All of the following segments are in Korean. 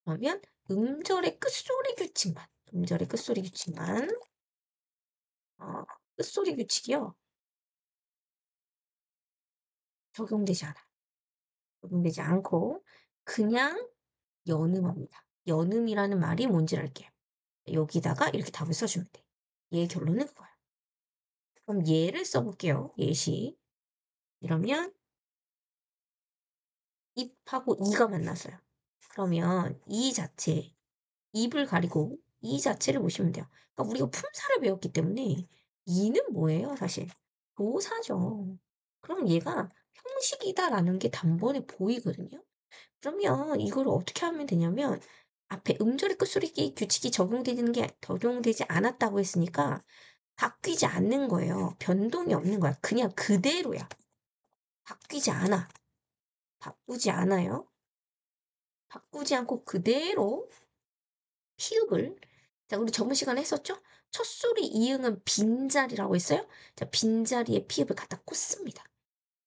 그러면 음절의 끝소리 규칙만, 음절의 끝소리 규칙만, 어, 끝소리 규칙이요. 적용되지 않아. 적용되지 않고 그냥 연음합니다. 연음이라는 말이 뭔지를 알게요. 여기다가 이렇게 답을 써주면 돼. 얘의 결론은 그거야. 그럼 얘를 써볼게요. 예시. 이러면 입하고 이가 만났어요. 그러면 이 자체, 입을 가리고 이 자체를 보시면 돼요. 그러니까 우리가 품사를 배웠기 때문에 이는 뭐예요, 사실? 도사죠. 그럼 얘가 형식이다라는 게 단번에 보이거든요. 그러면 이걸 어떻게 하면 되냐면 앞에 음절의 끝소리 규칙이 적용되지 않았다고 했으니까 바뀌지 않는 거예요. 변동이 없는 거야. 그냥 그대로야. 바뀌지 않아. 바꾸지 않아요. 바꾸지 않고 그대로 피읍을 자, 우리 저번 시간에 했었죠? 첫 소리 이응은 빈자리라고 했어요? 자, 빈자리에 피읍을 갖다 꽂습니다.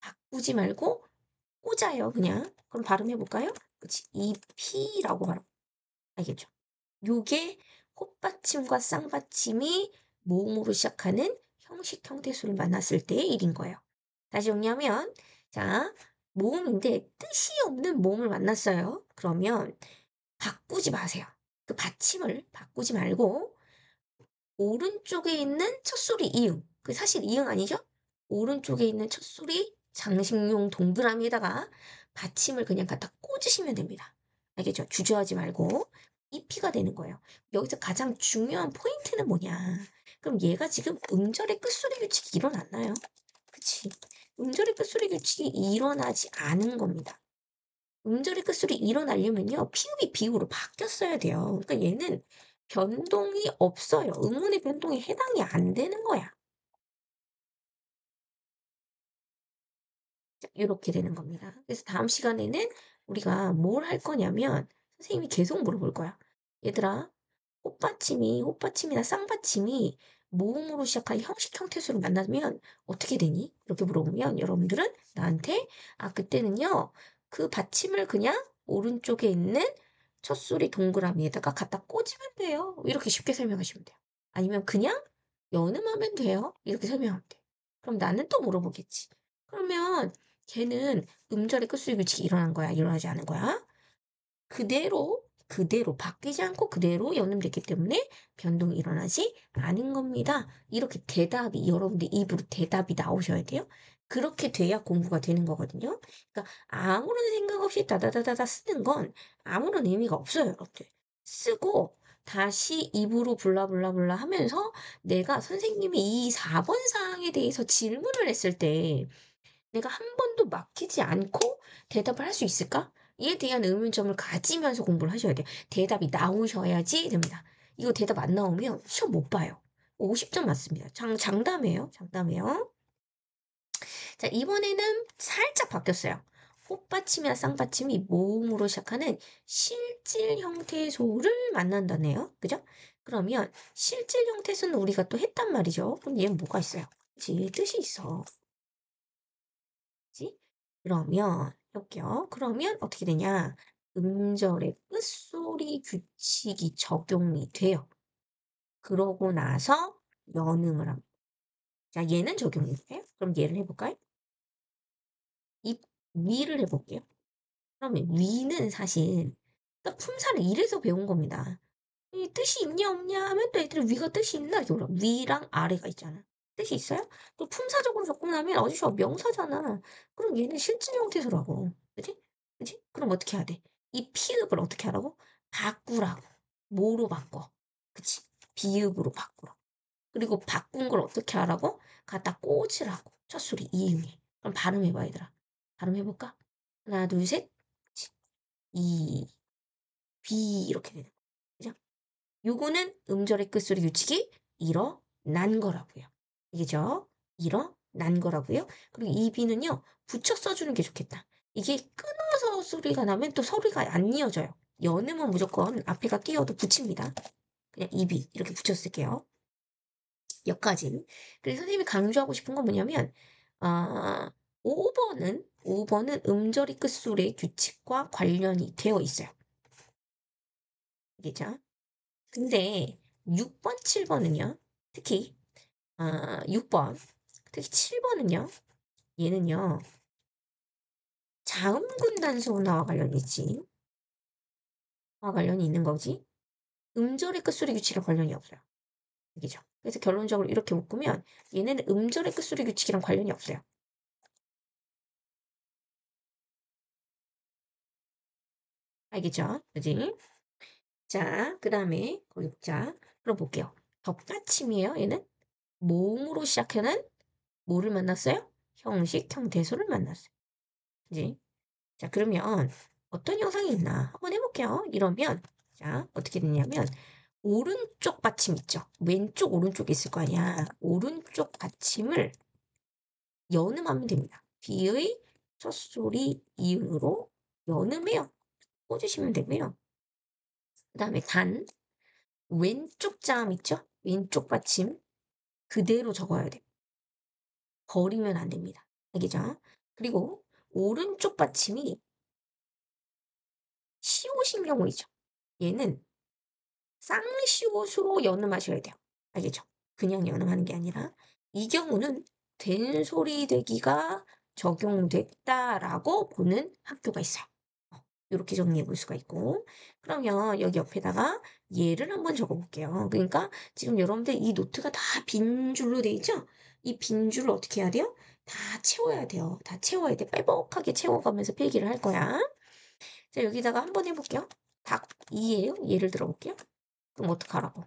바꾸지 말고 꽂아요, 그냥. 그럼 발음해 볼까요? 그치? 이 피라고 발음. 알겠죠? 요게 헛받침과 쌍받침이 모음으로 시작하는 형식 형태수를 만났을 때의 일인 거예요. 다시 정리하면, 자, 모음인데 뜻이 없는 모음을 만났어요. 그러면 바꾸지 마세요. 그 받침을 바꾸지 말고 오른쪽에 있는 첫 소리 이응. 그 사실 이응 아니죠? 오른쪽에 있는 첫 소리 장식용 동그라미에다가 받침을 그냥 갖다 꽂으시면 됩니다. 알겠죠? 주저하지 말고 이 피가 되는 거예요. 여기서 가장 중요한 포인트는 뭐냐? 그럼 얘가 지금 음절의 끝소리 규칙이 일어났나요? 그치? 음절의 끝소리 규칙이 일어나지 않은 겁니다. 음절의 끝소리 일어나려면요. 피읍이 비읍으로 바뀌었어야 돼요. 그러니까 얘는 변동이 없어요. 음운의 변동에 해당이 안 되는 거야. 자, 이렇게 되는 겁니다. 그래서 다음 시간에는 우리가 뭘 할 거냐면 선생님이 계속 물어볼 거야. 얘들아, 꽃받침이나 쌍받침이 모음으로 시작한 형식 형태수를 만나면 어떻게 되니? 이렇게 물어보면 여러분들은 나한테 그때는요. 그 받침을 그냥 오른쪽에 있는 첫 소리 동그라미에다가 갖다 꽂으면 돼요. 이렇게 쉽게 설명하시면 돼요. 아니면 그냥 연음하면 돼요. 이렇게 설명하면 돼. 그럼 나는 또 물어보겠지. 그러면 걔는 음절의 끝소리 규칙이 일어난 거야? 일어나지 않은 거야? 그대로 바뀌지 않고 그대로 연음됐기 때문에 변동이 일어나지 않은 겁니다. 이렇게 대답이 여러분들 입으로 대답이 나오셔야 돼요. 그렇게 돼야 공부가 되는 거거든요. 그러니까 아무런 생각 없이 다다다다다 쓰는 건 아무런 의미가 없어요, 여러분들. 쓰고 다시 입으로 블라블라블라 하면서 내가 선생님이 이 4번 사항에 대해서 질문을 했을 때 내가 한 번도 막히지 않고 대답을 할 수 있을까? 이에 대한 의문점을 가지면서 공부를 하셔야 돼요. 대답이 나오셔야지 됩니다. 이거 대답 안 나오면 시험 못 봐요. 50점 맞습니다. 장담이에요. 장담이에요. 자, 이번에는 살짝 바뀌었어요. 꽃받침이나 쌍받침이 모음으로 시작하는 실질 형태의 소를 만난다네요. 그죠? 그러면 실질 형태소는 우리가 또 했단 말이죠. 그럼 얘는 뭐가 있어요? 그치? 뜻이 있어. 그치? 그러면 해볼게요. 그러면 어떻게 되냐? 음절의 끝소리 규칙이 적용이 돼요. 그러고 나서 연음을 합니다. 자, 얘는 적용이 돼요. 그럼 얘를 해볼까요? 입 위를 해볼게요. 그러면 위는 사실 딱 품사를 이래서 배운 겁니다. 이 뜻이 있냐 없냐 하면 또 애들이 위가 뜻이 있나 이렇게 물어. 위랑 아래가 있잖아. 뜻이 있어요? 또 품사적으로 접근하면 어디서 명사잖아. 그럼 얘는 실질 형태소라고. 그지? 그지? 그럼 어떻게 해야 돼? 이 피읍을 어떻게 하라고? 바꾸라고. 뭐로 바꿔? 그치? 비읍으로 바꾸라고. 그리고 바꾼 걸 어떻게 하라고? 갖다 꽂으라고. 첫 소리 이응에. 그럼 발음해봐 얘들아. 발음해볼까? 하나 둘 셋. 그치? 이, 비 이렇게 되는 거. 그죠? 요거는 음절의 끝소리 규칙이 일어난 거라고요. 이게죠? 일어난 거라고요. 그리고 이 비는요, 붙여 써주는 게 좋겠다. 이게 끊어서 소리가 나면 또 소리가 안 이어져요. 연음은 무조건 앞에가 띄어도 붙입니다. 그냥 이비 이렇게 붙여 쓸게요. 여기까지. 그래서 선생님이 강조하고 싶은 건 뭐냐면, 아, 5번은 음절의 끝소리의 규칙과 관련이 되어 있어요. 알겠죠? 근데 6번, 7번은요. 특히 6번, 특히 7번은요. 얘는요. 자음군 단수나와 관련이 있지. 와 관련이 있는 거지. 음절의 끝소리 규칙이랑 관련이 없어요. 알겠죠? 그래서 결론적으로 이렇게 묶으면 얘네는 음절의 끝소리 규칙이랑 관련이 없어요. 알겠죠? 그지? 자, 그 다음에 거기 보자. 그럼 볼게요. 덧받침이에요, 얘는. 모음으로 시작하는 뭐를 만났어요? 형식, 형태소를 만났어요. 그지? 자, 그러면 어떤 영상이 있나 한번 해볼게요. 이러면 자, 어떻게 되냐면 오른쪽 받침 있죠? 왼쪽, 오른쪽 있을 거 아니야. 오른쪽 받침을 연음하면 됩니다. 뒤의 첫소리 이응으로 연음해요. 꽂으시면 되고요. 그 다음에 왼쪽 자음 있죠? 왼쪽 받침 그대로 적어야 돼요. 버리면 안 됩니다. 알겠죠? 그리고 오른쪽 받침이 시옷인 경우이죠. 얘는 쌍시옷으로 연음하셔야 돼요. 알겠죠? 그냥 연음하는 게 아니라 이 경우는 된소리 되기가 적용됐다라고 보는 학교가 있어요. 이렇게 정리해 볼 수가 있고 그러면 여기 옆에다가 얘를 한번 적어 볼게요. 그러니까 지금 여러분들 이 노트가 다 빈 줄로 돼 있죠? 이 빈 줄을 어떻게 해야 돼요? 다 채워야 돼요. 다 채워야 돼. 빼곡하게 채워가면서 필기를 할 거야. 자, 여기다가 한번 해볼게요. 닭 2예요. 예를 들어볼게요. 그럼 어떡하라고?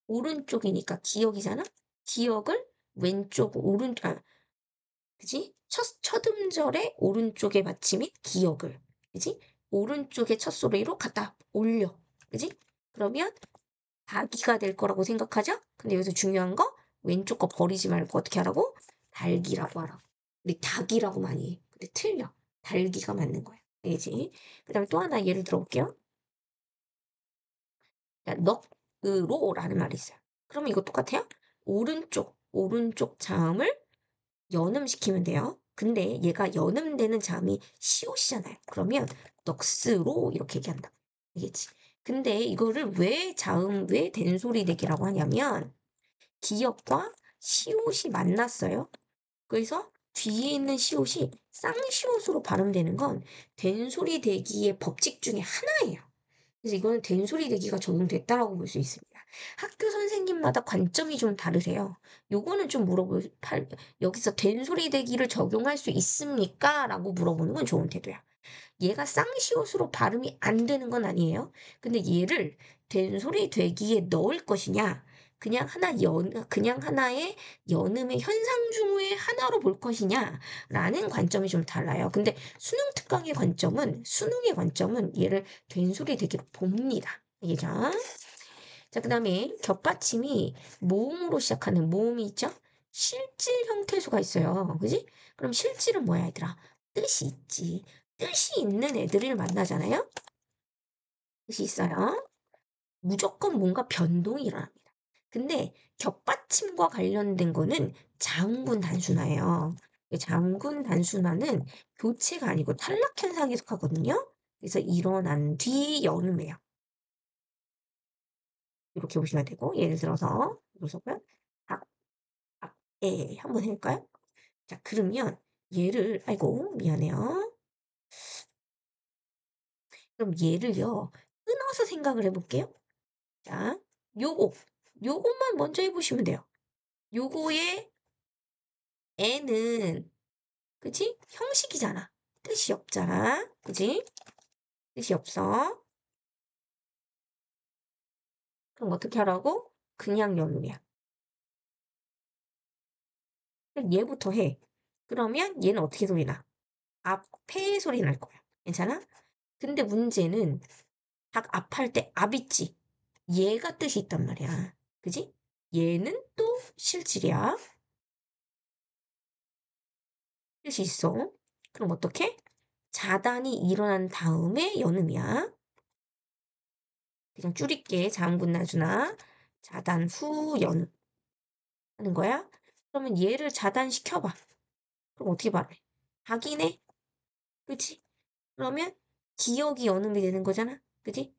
오른쪽이니까 기억이잖아? 기억을 왼쪽, 그지? 첫 음절의 오른쪽에 받침인 기억을, 그지? 오른쪽의 첫 소리로 갖다 올려, 그지? 그러면 닭이가 될 거라고 생각하자? 근데 여기서 중요한 거, 왼쪽 거 버리지 말고 어떻게 하라고? 달기라고 하라고. 우리 닭이라고 많이 해. 근데 틀려. 달기가 맞는 거야. 알지? 그 다음에 또 하나 예를 들어볼게요. 넉으로라는 말이 있어요. 그러면 이거 똑같아요? 오른쪽 자음을 연음시키면 돼요. 근데 얘가 연음되는 자음이 시옷이잖아요. 그러면 넋으로 이렇게 얘기한다. 알겠지? 근데 이거를 왜 된소리 내기라고 하냐면 기역과 시옷이 만났어요. 그래서 뒤에 있는 시옷이 쌍시옷으로 발음되는 건 된소리 대기의 법칙 중에 하나예요. 그래서 이거는 된소리 대기가 적용됐다라고 볼 수 있습니다. 학교 선생님마다 관점이 좀 다르세요. 요거는 좀 여기서 된소리 대기를 적용할 수 있습니까? 라고 물어보는 건 좋은 태도야. 얘가 쌍시옷으로 발음이 안 되는 건 아니에요. 근데 얘를 된소리 되기에 넣을 것이냐, 그냥 하나의 연음의 현상 중의 하나로 볼 것이냐라는 관점이 좀 달라요. 근데 수능의 관점은 얘를 된소리 되기로 봅니다. 알겠죠? 자, 그 다음에 겹받침이 모음으로 시작하는 모음이 있죠? 실질 형태수가 있어요. 그지? 그럼 실질은 뭐야, 얘들아? 뜻이 있지. 뜻이 있는 애들을 만나잖아요? 뜻이 있어요. 무조건 뭔가 변동이 일어납니다. 근데 겹받침과 관련된 거는 장군 단순화예요. 장군 단순화는 교체가 아니고 탈락 현상에 속하거든요. 그래서 일어난 뒤 연음해요. 이렇게 보시면 되고 예를 들어서 보면 앞, 앞에 한번 해볼까요? 자, 그러면 얘를 아이고 미안해요. 그럼 얘를요 끊어서 생각을 해볼게요. 자, 요거 요것만 먼저 해보시면 돼요. 요거의 애는 그치? 형식이잖아. 뜻이 없잖아. 그치? 뜻이 없어. 그럼 어떻게 하라고? 그냥 연우야. 그럼 얘부터 해. 그러면 얘는 어떻게 소리 나? 앞에 소리 날 거야. 괜찮아? 근데 문제는 닭 앞할 때 앞 있지? 얘가 뜻이 있단 말이야. 그지? 얘는 또 실질이야. 뜻이 있어. 그럼 어떻게? 자단이 일어난 다음에 연음이야. 그냥 줄일게. 자음군 나주나. 자단 후 연음 하는 거야. 그러면 얘를 자단시켜봐. 그럼 어떻게 말해? 닭이네? 그치? 그러면 기억이 연음이 되는 거잖아. 그치?